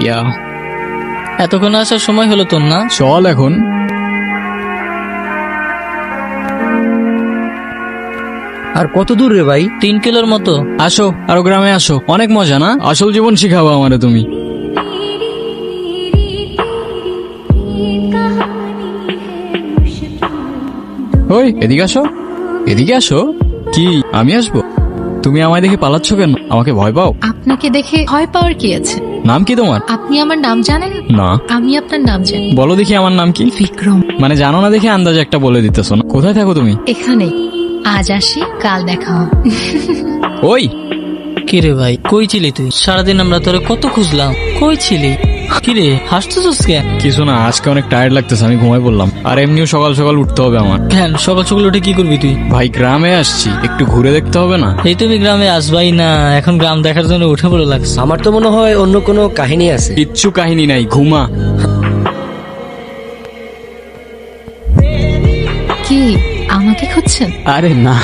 ইয়া এতক্ষণ আসার সময় হলো তোর না? চল এখন। আর কত দূর রে ভাই? 3 কিলোর মতো। আসো, আরো গ্রামে আসো, অনেক মজা না? আসল জীবন শিখাবো আমারে তুমি। ওই এদিকে আসো, এদিকে আসো। কি আমি আসবো? তুমি আমায় দেখে পালাচ্ছ কেন? আমাকে ভয় পাও? আপনাকে দেখে ভয় পাওয়ার কি আছে? নাম কি তোমার? আপনি আমার নাম জানেন? না। আমি আপনার নাম জানি। বলো দেখি আমার নাম কি? বিক্রম। মানে জানো না দেখে আন্দাজে একটা বলে দিতেছো না। কোথায় থাকো তুমি? এখানে আজ আসি, কাল দেখা হবে। ওই কিরে ভাই, কই ছিলি তুই? সারাদিন আমরা তোরে কত খুঁজলাম, কই ছিলি? কিরে হাসতেছিস কেন? কিছু না, আজকে অনেক টায়ার্ড লাগতেছে, আমি ঘুমাই পড়লাম। আর এমনিও সকাল সকাল উঠতে হবে আমার। কেন সকাল সকাল উঠে কি করবি তুই? ভাই গ্রামে আসছি, একটু ঘুরে দেখতে হবে না? এই তুমি গ্রামে আসবাই না, এখন গ্রাম দেখার জন্য উঠে পড়ে লাগছে। আমার তো মনে হয় অন্য কোনো কাহিনী আছে। কিচ্ছু কাহিনী নাই, ঘুমা। কি আমাকে খুঁজছেন? আরে না,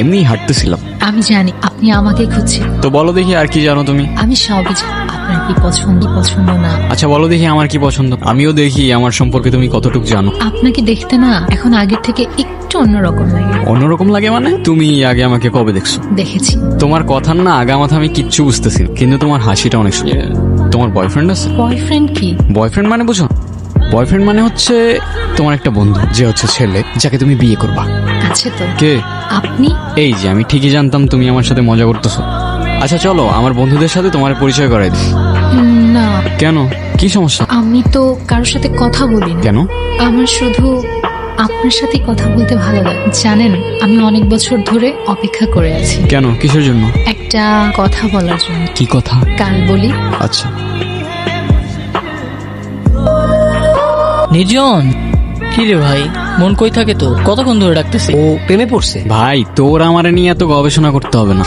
এমনি হাঁটতেছিলাম। আমি জানি আপনি আমাকে খুঁজছেন। তো বলো দেখি আর কি জানো তুমি? আমি সবই জানি, আপনার কি পছন্দ পছন্দ না। আচ্ছা বলো দেখি আমার কি পছন্দ, আমিও দেখি আমার সম্পর্কে তুমি কতটুকু জানো। আপনাকে দেখতে না এখন আগের থেকে একটু অন্যরকম লাগে। অন্যরকম লাগে মানে? তুমি আগে আমাকে কবে দেখছো? দেখেছি। তোমার কথার না আগামাথা আমি কিচ্ছু বুঝতেছি না, কিন্তু তোমার হাসিটা অনেক সুন্দর। তোমার বয়ফ্রেন্ড আছে? বয়ফ্রেন্ড কি? বয়ফ্রেন্ড মানে বুঝো? বয়ফ্রেন্ড মানে হচ্ছে তোমার একটা বন্ধু, যে হচ্ছে ছেলে, যাকে তুমি বিয়ে করবা। আছে তো। কে? আপনি? এই যে আমি ঠিকই জানতাম তুমি আমার সাথে মজা করতেছো। আচ্ছা চলো আমার বন্ধুদের সাথে তোমার পরিচয় করাই দিই। না, কেন, কি সমস্যা? আমি তো কারোর সাথে কথা বলি না। কেন? আমার শুধু আপনার সাথে কথা বলতে ভালো লাগে। জানেন, আমি অনেক বছর ধরে অপেক্ষা করে আছি কেন, কিসের জন্য? একটা কথা বলার জন্য। কি কথা? কাল বলি। আচ্ছা। নির্জন, কিরে ভাই মন কই থাকে তো? কতক্ষণ ধরে ডাকতেছি। ও প্রেমে পড়ছে। ভাই তোর আমারে নিয়ে এত গবেষণা করতে হবে না।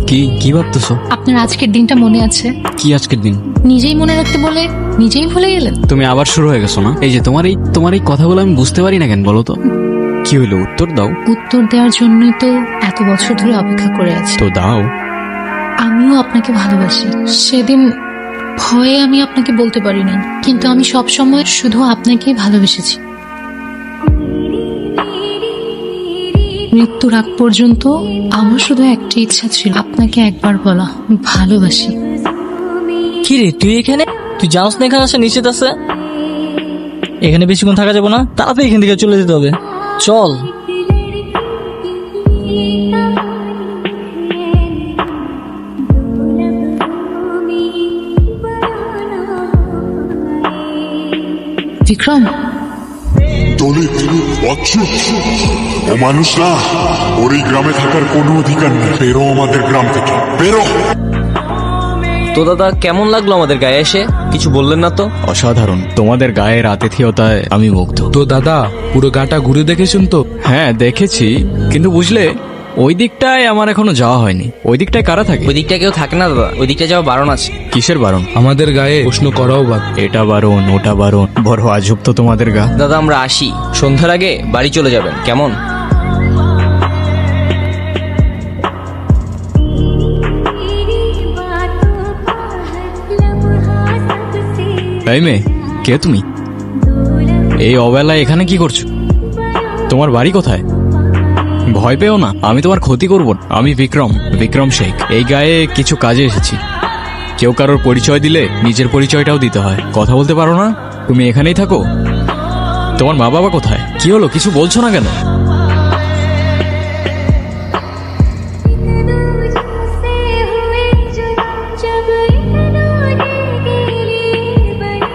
কি কি ভাবতেছো? আপনার আজকের দিনটা মনে আছে? কি আজকের দিন? নিজেই মনে রাখতে বলে নিজেই ভুলে গেলেন। তুমি আবার শুরু হয়ে গেছো না? এই যে তোমার এই কথাগুলো আমি বুঝতে পারি না কেন বলো তো? কি হইলো, উত্তর দাও। উত্তর দেওয়ার জন্যই তো এত বছর ধরে অপেক্ষা করে আছি। তো দাও। আমিও আপনাকে ভালোবাসি। সেদিন ভয়ে আমি আপনাকে বলতে পারিনি, কিন্তু আমি সব সময় শুধু আপনাকেই ভালোবেসেছি। মৃত্যুর আগ পর্যন্ত আমার শুধু একটা ইচ্ছা ছিল, আপনাকে একবার বলা ভালোবাসি। কিরে তুই এখানে? তুই জানোস না এখানে আসা নিশ্চিত আছে? এখানে বেশিক্ষণ থাকা যাবে না, তাড়াতাড়ি এখান থেকে চলে যেতে হবে। চল। বিক্রম, দলিত অচ্ছুত ও মানুষ না, ওর এই গ্রামে থাকার কোনো অধিকার নেই। বেরো আমাদের গ্রাম থেকে, বেরো। তো দাদা কেমন লাগলো আমাদের গায়ে এসে? কিছু বললেন না তো? অসাধারণ, তোমাদের গায়ের আতিথেয়তায় আমি মুগ্ধ। তো দাদা পুরো গাটা ঘুরে দেখেছেন তো? হ্যাঁ দেখেছি, কিন্তু বুঝলে ওই দিকটায় আমার এখনো যাওয়া হয়নি। ওই দিকটায় কারা থাকে? ওই দিকটা কেউ থাকে না দাদা, ওই দিকটা যাওয়া বারণ আছে। কিসের বারণ? আমাদের গায়ে প্রশ্ন করাও বাদ। এটা বারণ, ওটা বারণ, বড় আজব তো তোমাদের গা। দাদা আমরা আসি, সন্ধ্যার আগে বাড়ি চলে যাবেন কেমন? এই মেয়ে, কে তুমি? এই অবেলায় এখানে কি করছো? তোমার বাড়ি কোথায়? ভয় পেও না, আমি তোমার ক্ষতি করব না। আমি বিক্রম শেখ। এই গায়ে কিছু কাজে এসেছি। কেউ কারোর পরিচয় দিলে নিজের পরিচয়টাও দিতে হয়। কথা বলতে পারো না? তুমি এখানেই থাকো? তোমার মা বাবা কোথায়? কি হলো, কিছু বলছো না কেন?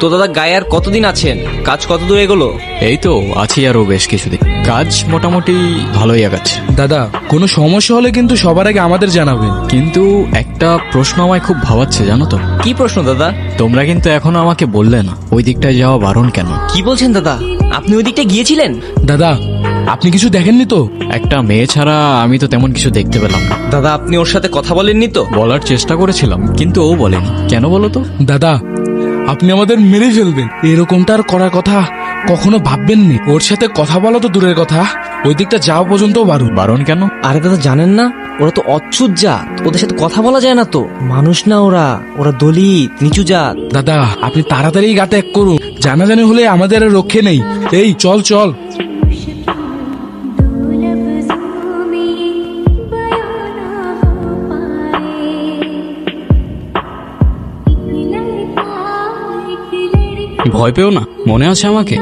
তো দাদা গায়ে আর কতদিন আছেন? কাজ কত দূর এগোলো? এই তো আছি আরো বেশ কিছুদিন। কাজ মোটামুটি ভালোই আগাচ্ছে। দাদা কোনো সমস্যা হলে কিন্তু সবার আগে আমাদের জানাবেন। কিন্তু একটা প্রশ্ন আমায় খুব ভাবাচ্ছে জানো তো? কি প্রশ্ন দাদা? তোমরা কিন্তু এখনো আমাকে বললে না ওই দিকটায় যাওয়া বারণ কেন? কি বলছেন দাদা? আপনি ওই দিকটা গিয়েছিলেন? দাদা আপনি কিছু দেখেননি তো? একটা মেয়ে ছাড়া আমি তো তেমন কিছু দেখতে পেলাম না। দাদা আপনি ওর সাথে কথা বলেননি তো? বলার চেষ্টা করেছিলাম, কিন্তু ও বলেনি। কেন বলো তো? দাদা আপনি আমাদের মেরে ফেলবেন, এরকমটা আর করার কথা কখনো ভাববেননি। ওর সাথে কথা বলা তো দূরের কথা, ওই দিকটা যাওয়া পর্যন্ত বারণ। বারণ কেন? আরে দাদা জানেন না, ওরা তো অচ্ছুত জাত, ওদের সাথে কথা বলা যায় না তো। মানুষ না ওরা, ওরা দলিত, নিচু জাত। দাদা আপনি তাড়াতাড়ি গা ত্যাগ করুন, জানাজানি হলে আমাদের আর রক্ষে নেই। এই চল চল। ভয় পেও না, মনে আছে আমাকে?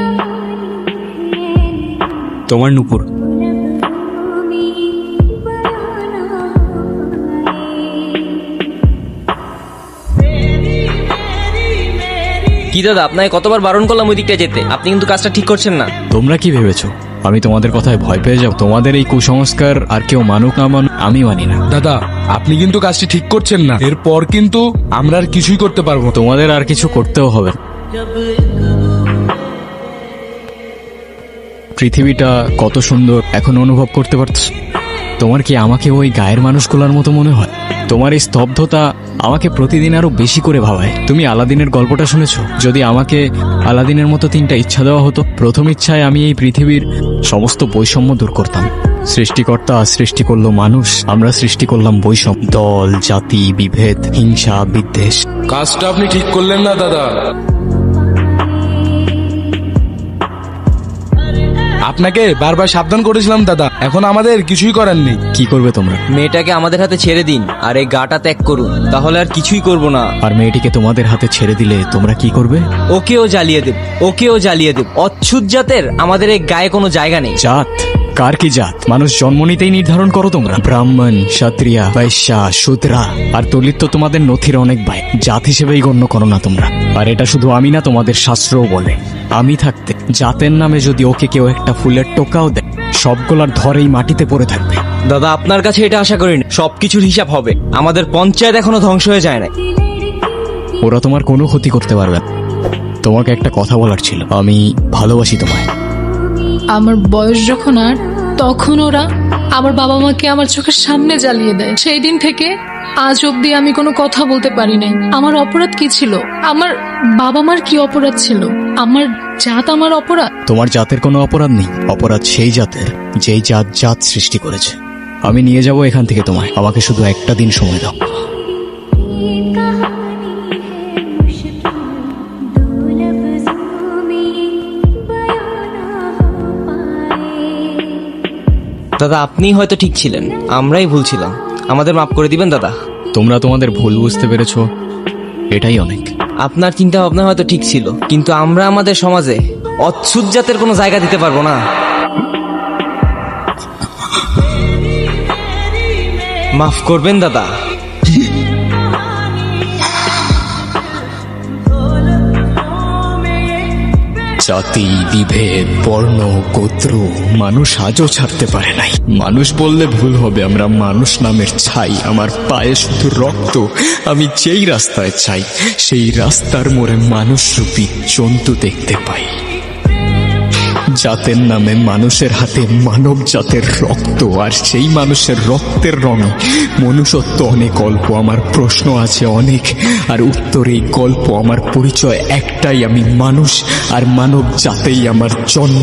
তোমার নুপুর। কি দাদা, আপনাকে কতবার বারণ করলাম ওই দিকটা যেতে, আপনি কিন্তু কাজটা ঠিক করছেন না। তোমরা কি ভেবেছো আমি তোমাদের কথায় ভয় পেয়ে যাব? তোমাদের এই কুসংস্কার আর কেউ মানুক না মানুক আমি মানি না। দাদা আপনি কিন্তু কাজটি ঠিক করছেন না, এরপর কিন্তু আমরা আর কিছুই করতে পারবো না। তোমাদের আর কিছু করতেও হবে না। পৃথিবীটা কত সুন্দর এখন অনুভব করতে পারছো? তোমার কি আমাকে ওই গায়ের মানুষগুলোর মতো মনে হয়? তোমার এই স্তব্ধতা আমাকে প্রতিদিন আরো বেশি করে ভাবায়। তুমি আলাদিনের গল্পটা শুনেছো? যদি আমাকে আলাদিনের মতো 3টা ইচ্ছা দেওয়া হতো, প্রথম ইচ্ছায় আমি এই পৃথিবীর সমস্ত বৈষম্য দূর করতাম। সৃষ্টিকর্তা সৃষ্টি করলো মানুষ, আমরা সৃষ্টি করলাম বৈষম্য, দল, জাতি, বিভেদ, হিংসা, বিদ্বেষ। কাজটা আপনি ঠিক করলেন না দাদা। আপনাকে বারবার সাবধান করেছিলাম দাদা, এখন আমাদের কিছুই করার নেই। কি করবে তোমরা? মেয়েটাকে আমাদের হাতে ছেড়ে দিন আর এই গাটা ত্যাগ করুন, তাহলে আর কিছুই করব না। আর মেয়েটিকে তোমাদের হাতে ছেড়ে দিলে তোমরা কি করবে? ওকেও জ্বালিয়ে দেব, ওকেও জ্বালিয়ে দেব। অচ্ছুত জাতের আমাদের এই গায়ে কোনো জায়গা নেই। জাত? কার কি জাত? মানুষ জন্ম নিতেই নির্ধারণ করো তোমরা? ব্রাহ্মণ, ক্ষত্রিয়া, বৈশ্যা, শূদ্রা আর দলিত তো তোমাদের নথির অনেক ভাই, জাত হিসেবেই গণ্য করো না তোমরা। আর এটা শুধু আমি না, তোমাদের শাস্ত্রও বলে আমি থাকতে জাতের নামে যদি ওকে কেউ একটা ফুলের টোকাও দেয়, সবগুলার ধরেই মাটিতে পড়ে থাকবে। দাদা আপনার কাছে এটা আশা করি না, সবকিছুর হিসাব হবে। আমাদের পঞ্চায়েত এখনো ধ্বংস হয়ে যায় না। ওরা তোমার কোনো ক্ষতি করতে পারবে না। তোমাকে একটা কথা বলার ছিল, আমি ভালোবাসি তোমায়। আমার বয়স যখন আর, তখন ওরা আমার বাবা মাকে আমার চোখের সামনে জ্বালিয়ে দেয়। সেই দিন থেকে আজ অব্দি আমি কোনো কথা বলতে পারি নাই। আমার অপরাধ কি ছিল? আমার বাবা মার কি অপরাধ ছিল? আমার জাত আমার অপরাধ? তোমার জাতের কোনো অপরাধ নেই, অপরাধ সেই জাতের যেই জাত জাত সৃষ্টি করেছে। আমি নিয়ে যাব এখান থেকে তোমায়, আমাকে শুধু একটা দিন সময় দাও। দাদা আপনি হয়তো ঠিক ছিলেন, আমরাই ভুল ছিলাম, আমাদের মাফ করে দিবেন দাদা। তোমরা তোমাদের ভুল বুঝতে পেরেছো, এটাই অনেক। আপনার চিন্তা ভাবনা হয়তো ঠিক ছিল, কিন্তু আমরা আমাদের সমাজে অচ্ছুত জাতের কোনো জায়গা দিতে পারবো না। মাফ করবেন দাদা। জাতি, বিভেদ, বর্ণ, গোত্র মানুষ আজও ছাড়তে পারে নাই। মানুষ বললে ভুল হবে, আমরা মানুষ নামের ছাই। আমার পায়ে শুধু রক্ত। আমি যেই রাস্তায় চাই সেই রাস্তার মোড়ে মানুষরূপী জন্তু দেখতে পাই। জাতের নামে মানুষের হাতে মানব জাতের রক্ত, আর সেই মানুষের রক্তের রঙে মনুষ্যত্ব অনেক অল্প। আমার প্রশ্ন আছে অনেক, আর উত্তর এই গল্প। আমার পরিচয় একটাই, আমি মানুষ, আর মানব জাতেই আমার জন্ম।